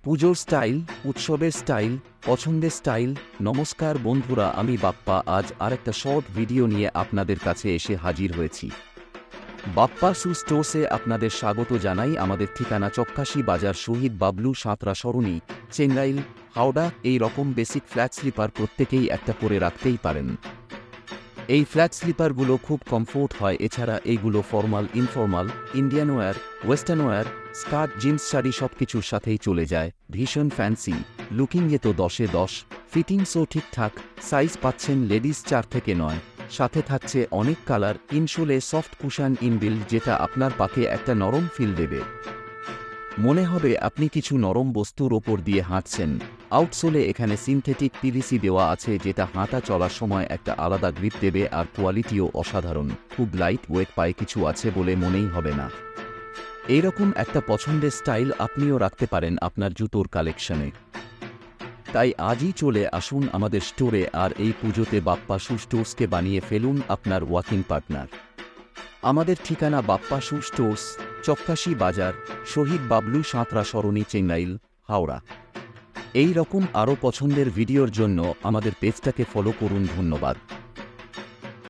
পুজোর স্টাইল, উৎসবের স্টাইল, পছন্দের স্টাইল। নমস্কার বন্ধুরা, আমি বাপ্পা আজ আরেকটা শর্ট ভিডিও নিয়ে আপনাদের কাছে এসে হাজির হয়েছি। বাপ্পা শু স্টোর্সে আপনাদের স্বাগত জানাই। আমাদের ঠিকানা চক্কাশি বাজার, শহীদ বাবলু সাঁতরা সরণি, চেঙ্গাইল, হাওড়া। এই রকম বেসিক ফ্ল্যাট স্লিপার প্রত্যেকেই একটা করে রাখতেই পারেন। এই ফ্ল্যাট স্লিপারগুলো খুব কমফোর্ট হয়। এছাড়া এইগুলো formal, informal, Indian wear, western wear, skirt, jeans, sari সবকিছুর সাথেই চলে যায়। ভীষণ ফ্যান্সি লুকিংয়ে তো 10-এ 10, ফিটিংসও ঠিকঠাক। সাইজ পাচ্ছেন লেডিস 4 থেকে 9, সাথে থাকছে অনেক কালার। ইনসোলে সফট কুশন ইনবিল্ড, যেটা আপনার পাকে একটা নরম ফিল দেবে। মনে হবে আপনি কিছু নরম বস্তুর ওপর দিয়ে হাঁটছেন। আউটসোলে এখানে সিনথেটিক পিভিসি দেওয়া আছে, যেটা হাঁটা চলার সময় একটা আলাদা গ্রিপ দেবে। আর কোয়ালিটিও অসাধারণ, খুব লাইট ওয়েট, পায়ে কিছু আছে বলে মনেই হবে না। এইরকম একটা পছন্দের স্টাইল আপনিও রাখতে পারেন আপনার জুতোর কালেকশনে। তাই আজই চলে আসুন আমাদের স্টোরে, আর এই পুজোতে বাপ্পা শু স্টোর্সকে বানিয়ে ফেলুন আপনার ওয়াকিং পার্টনার। আমাদের ঠিকানা বাপ্পা শু স্টোর্স, চক্কাশি বাজার, শহীদ বাবলু সাঁতরা সরণি, চেঙ্গাইল, হাওড়া। এই রকম আরও পছন্দের ভিডিওর জন্য আমাদের পেজটাকে ফলো করুন। ধন্যবাদ।